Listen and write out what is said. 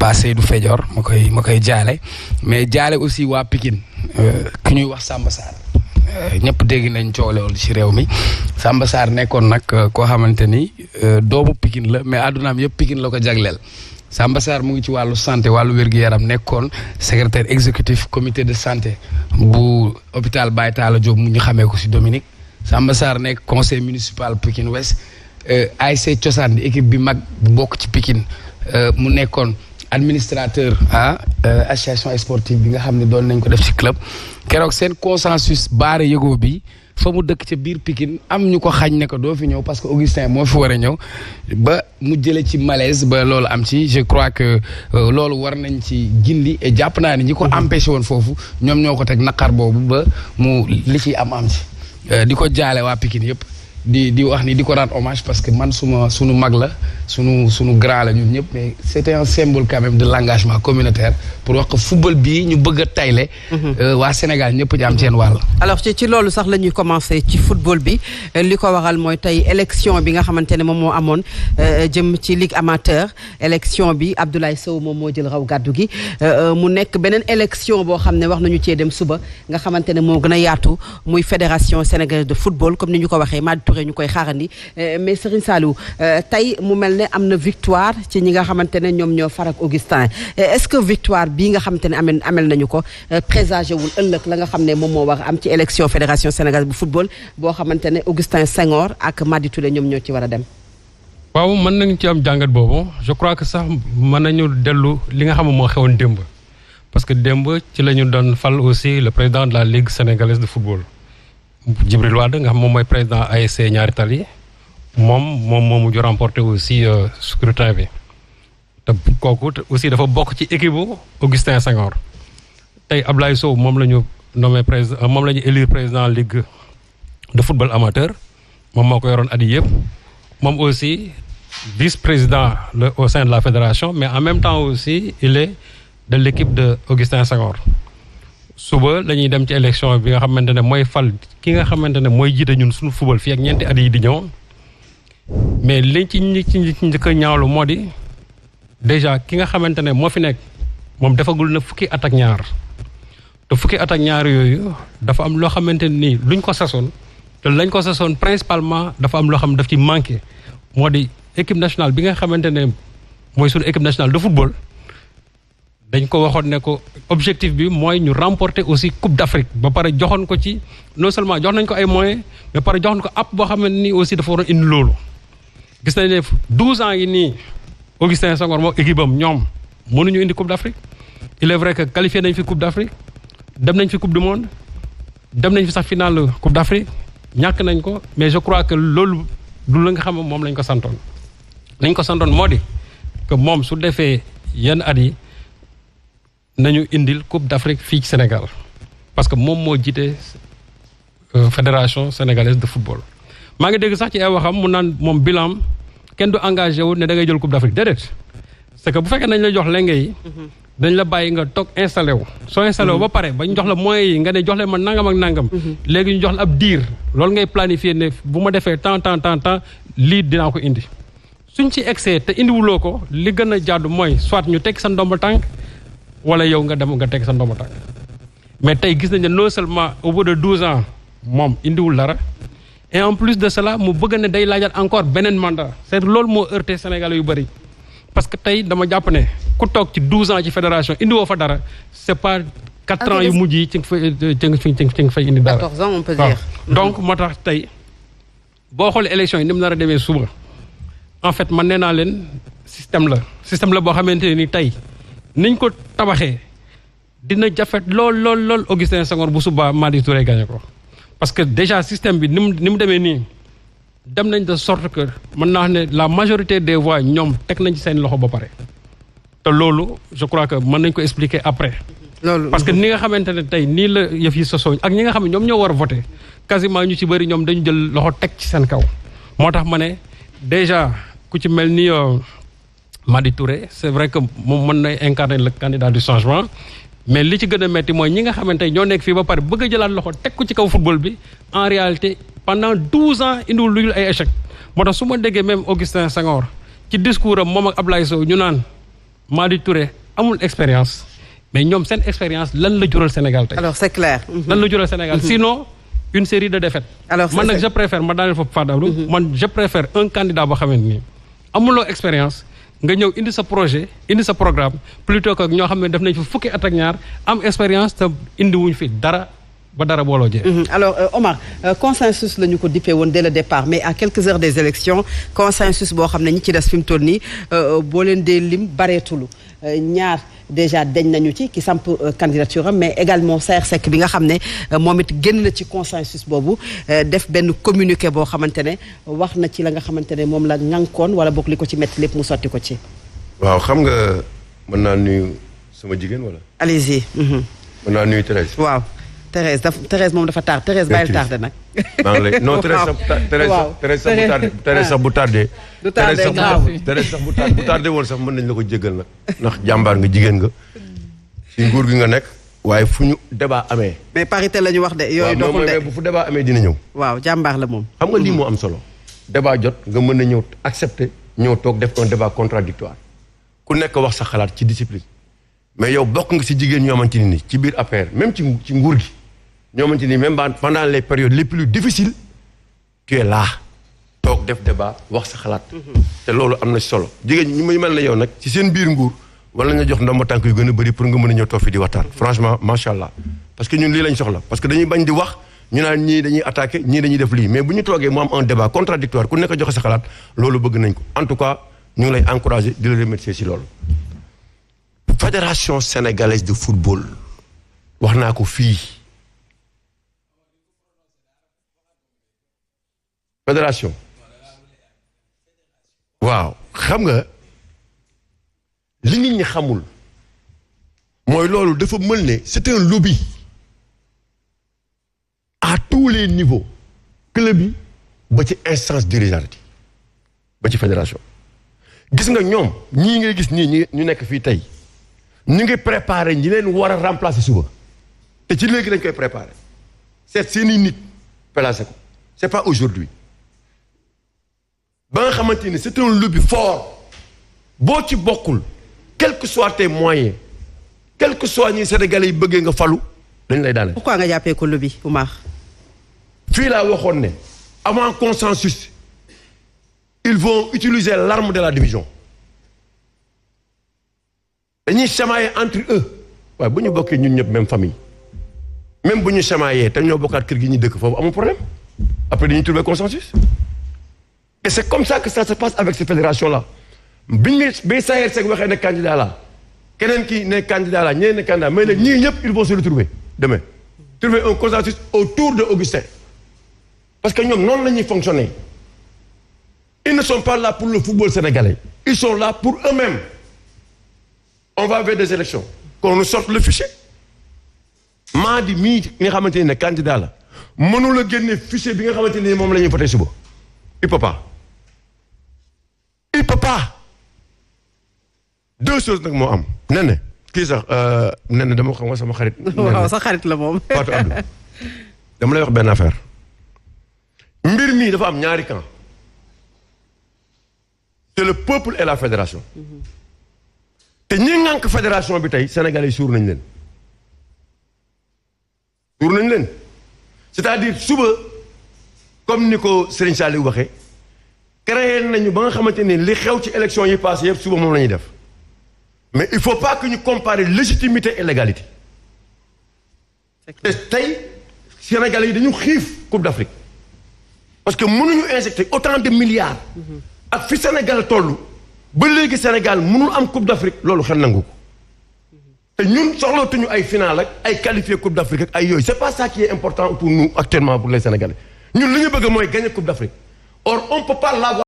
Pa Seydou Fédior ma koy jaale mais jaale aussi waa Pikine ku ñuy wax Samba Sarr ñëpp dégg nañ coolewul ci réew mi Samba Sarr nekkoon nag koo xamante ni doomu Pikine la mais àddunaam yëpp Pikine la ko jagleel Samba Sarr mu ngi ci wàllu santé wàllu wér-gu-yaram nekkoon secrétaire exécutif comité de santé bu hôpital Baye Talla Diop mu ñu xamee ko ci Dominique Samba Sarr nekk conseil municipal Pikine Ouest ASC Cosaan di équipe bi mag bu bokk ci Pikine mu nekkoon administrateur association sportive bi nga xam ne doon nañ ko def ci club keroog seen consensus baare yëgoo bi fa mu dëkk ca biir Pikine am ñu ko xañ ne ko doo fi ñëw parce que Augustin moo fi war a ñëw ba mu jële ci malaise ba loolu am ci je crois que loolu war nañ ci gindi et jàpp naa ne ñi ko empêché woon foofu ñoom ñoo ko teg naqar boobu ba mu li ciy am ci di ko jaale waa Pikine yëpp di wax ni di ko rendre hommage parce que man sunu mag la sunu grand la ñun ñëpp mais c'était un symbole quand même de l'engagement communautaire pour wax que football bii ñu bëgg a tayle waa Sénégal ñëpp ñu am seen wàll. alors ci loolu sax la ñuy commencer ci football bi li ko waral mooy tey élection bi nga xamante ne moom moo amoon jëm ci ligue amateur élection bi Abdoulaye Sow moom moo jël raw gàddu gi mu nekk beneen élection boo xam ne wax nañu cee dem suba nga xamante ne moo gën a yaatu muy fédération sénégalaise de football comme ni ñu ko waxee ñu koy xaarandi mais Serigne Saliou tey mu mel ne am na victoire ci ñi nga xamante ne ñoom ñoo farak Augustin est-ce que victoire bii nga xamante ne amel nañu ko présagé wul ëllëg la nga xam ne moom moo war am ci élection fédération sénégalaise bu football boo xamante ne Augustin Senghor ak Madi Touré ñoom ñoo ci war a dem. waaw mën nañu ci am jàngat boobu je crois que sax mën nañu dellu li nga xam ne moo xewoon démb parce que démb ci la ñu doon fal aussi le président de la ligue sénégalaise de football. Djibril Wade nga xam moom mooy président ASC Ñaari Tali moom moo mujj remporté aussi scrutin bi te kooku aussi dafa bokk ci équipe bu Augustin Senghor tey Ablaye Sow moom la ñu nommé président moom la ñu élire président ligue de football amateur moom moo ko yoroon at yii yëpp moom aussi vice-président au sein de la fédération mais en même temps aussi il est de l'équipe de Augustin Senghor. suba la ñuy dem ci élection bi nga xamante ne mooy fal ki nga xamante ne mooy jiite ñun suñu football fii ak ñeenti at yi di ñëw mais liñ ci njëkk a ñaawlu moo di déjà ki nga xamante ne moo fi nekk moom defagul na fukki at ak ñaar te fukki at ak ñaar yooyu dafa am loo xamante ni luñ ko sasoon te lañ ko sasoon principalement dafa am loo xam daf ci manqué moo di équipe nationale bi nga xamante ne mooy suñu équipe nationale de football. dañ ko waxoon ne ko objectif bi mooy ñu remporter aussi Coupe d'Afrique ba pare joxoon ko ci non seulement jox nañ ko ay moyens mais pare joxoon ko app boo xam ne nii aussi dafa waroon indi loolu. gis nañ ne 12 ans yi nii Augustin Senghor moo équipe am ñoom mënuñu indi Coupe d'Afrique il est vrai que qualifié nañ fi Coupe d'Afrique dem nañ fi Coupe du Monde dem nañ fi sax finale Coupe d'Afrique ñàkk nañ ko mais je crois que loolu du la nga xam ne moom lañ ko santoon. lañ ko santoon moo di que moom su defee yenn at yi. nañu indil Coupe d'Afrique fii ci Sénégal parce que moom moo jiite fédération sénégalaise de football maa ngi dégg sax ci ay waxam mu naan moom bilan kenn du engagé wu ne da ngay jël Coupe d'Afrique déedéet c'est que bu fekkee nañ la jox lenge yi dañ la bàyyi nga toog installé wu soo installé wu ba pare ba ñu jox la moyens yi nga ne jox leen ma nangam ak nangam léegi ñu jox la ab diir loolu ngay planifier ne bu ma defee temps lii dinaa ko indi suñ ci excès te indiwuloo ko li gën a jaadu mooy soit ñu teg sa ndomba tànk wala yow nga dem nga teg sa ndomba tànk mais tey gis nañ ne non seulement au bout de 12 ans moom indiwul dara et en plus de cela mu bëgg ne day laajal encore beneen mandat c'est loolu moo heurté Sénégalais yu bëri parce que tey dama jàpp ne ku toog ci 12 ans ci fédération indiwoo fa dara c'est pas 4 ans yu mujj yi ci nga fay indi dara. 14 ans on peut dire. donc moo tax tey boo xoolee élection yi ni mu nar a demee suba en fait man nee naa leen système la boo xamante ne ni tey. niñ ko tabaxee dina jafe lool Augustin Senghor bu subaa Madi Touré gagné ko parce que déjà système bi ni mu demee nii dem nañ de sorte que mën naa ne la majorité des voix ñoom teg nañ ci seen loxo ba pare te loolu je crois que mën nañ ko expliquer après. loolu parce que ni nga xamante ne tey nii la yëf yi sosoo ak ñi nga xam ne ñoom ñoo war a voter quasiment ñu ci bëri ñoom dañu jël loxo teg ci seen kaw moo tax ma ne déjà ku ci mel ni. Madi Touré c'est vrai que moom mën na incarner le candidat du changement mais li ci gën a metti mooy ñi nga xamante ñoo nekk fii ba pare bëgg a jëlaat loxo teg ko ci kaw football bi en réalité pendant 12 ans indiwul lu dul ay échec moo tax su ma déggee même Augustin Senghor ci discours am moom ak Ablaye Sow ñu naan Madi Touré amul expérience mais ñoom seen expérience lan la jural Sénégal tey. alors c'est clair. lan la jural Sénégal sinon une série de défaites. alors man nag je préfère ma daaneel foofu Fada Abdou. man je préfère un candidat boo xamante ni amuloo expérience nga ñëw indi sa projet indi sa programme plutôt que ñoo xam ne def nañ fi fukki at ak ñaar am expérience te indi wuñ fi dara. ba dara booloo jee. alors Omar consensus la ñu ko dippee woon dès le départ mais à quelques heures des élections consensus boo xam ne ñi ci des fi mu toll nii boo leen dee lim bareetulu ñaar déjà deñ nañu ci ki samp candidature am mais également Saër Seck bi nga xam ne moom it génn na ci consensus boobu def benn communiqué boo xamante ne wax na ci la nga xamante ne moom la ŋànkoon wala boog li ko ci métti lépp mu sotti ko ci. waaw xam nga mën naa nuyu sama jigéen wala. allez-y. mën naa nuyu Thérèse. waaw. Thérèse moom dafa tardé Thérèse bàyyil tardé nag. maa ngi lay non Thérèse sax bu tardé. du tardé grave Thérèse sax bu tardé woon sax mën nañ la ko jéggal nag. ndax jàmbaar nga jigéen nga. ci nguur gi nga nekk. waaye fu ñu débat amee. mais parité la ñu wax de yooyu doxul de bu fu débat amee dina ñëw. waaw jàmbaar la moom. xam nga lii moo am solo. débat jot nga mën na ñëw accepter ñëw toog def un débat contradictoire ku nekk wax sa xalaat ci discipline. mais yow bokk nga si jigéen ñoo xamante ni ci biir APR même ci nguur gi. ñoo xamante ni même pendant les périodes les plus difficiles tu es là toog def débat wax sa xalaat. te loolu am na solo jigéen ñi muy mel ne yow nag ci seen biir nguur wala nga jox ndomba tànk yu gën a bëri pour nga mën a ñëw toog fi di waxtaan. franchement macha allah parce que ñun lii lañ soxla parce que dañuy bañ di wax ñu naan ñii dañuy attaqué ñii dañuy def lii mais bu ñu toogee mu am un débat contradictoire ku nekk joxe sa xalaat loolu bëgg nañ ko en tout cas ñu ngi lay encouragé di la remercier si loolu. fédération sénégalaise de football wax naa ko fii. fédération waaw xam nga li nit ñi xamul mooy loolu dafa mel ne c'est un lobby à tous les niveaux club yi ba ci instance dirigeante ba ci fédération gis nga ñoom ñii ngay gis nii ñu nekk fii tey ñu ngi préparer ñi leen war a remplacer suba te ci léegi dañ koy préparer c'est seeni nit placé ko c'est pas aujourd'hui ba nga xamante ni c'est un lobby fort boo ci bokkul quel que soit tes moyens quel que soit ñi Sénégalais yi bëggee nga falu dañ lay daane. pourquoi nga jàppee ko lobby Oumar. fii laa waxoon ne avant consensus ils vont utiliser l'arme de la division dañuy chamailler entre eux waaye bu ñu bokkee ñun ñëpp même famille même bu ñu chamailler te ñoo bokkaat kër gi ñu dëkk foofu amul problème après dañuy trouver consensus. Et c'est comme ça que ça se passe avec ces fédérations-là. bi Saër Seck waxee ne candidat la keneen ki ne candidat la ñeneen ne candidat mais nag ñii ñëpp ils vont se retrouver demain. trouver un consensus autour de Augustin. parce que ñoom noonu la ñuy fonctionner. ils ne sont pas là pour le football sénégalais. ils sont là pour eux-mêmes. on va vers des élections. qu'on nous sorte le fichier. Madi mii nga xamante ne candidat la mënul a génne fichier bi nga xamante ne moom la ñuy voté suba. il peut pas. il peut pas. deux choses nag moo am. nen kii sax nen dama xam nga sama xarit. waaw sa xarit la moom. Fatou Abdou dama lay wax benn affaire. mbir mi dafa am ñaari camp. c'est le peuple et la fédération. te ñi ngànk fédération bi tey Sénégalais yi suur nañ leen. suur nañ leen. c'est-à-dire suba. comme ni ko Serigne Saliou waxee créé nañu ba nga xamante ni li xew ci élection yi passé yëpp suba moom la ñuy def mais il faut pas que ñu comparer légitimité et légalité te tey Sénégalais yi dañu xiif Coupe d'Afrique parce que mënuñu injecter autant de milliards ak fi Sénégal toll ba léegi Sénégal mënul am Coupe d'Afrique loolu xel nangu ko te ñun soxlatuñu ay final ak ay qualifié Coupe d'Afrique ak ay yooyu c'est pas ça qui est important pour nous actuellement pour les Sénégalais ñun li ñu bëgg mooy gagner Coupe d'Afrique or on peut pas l'avoir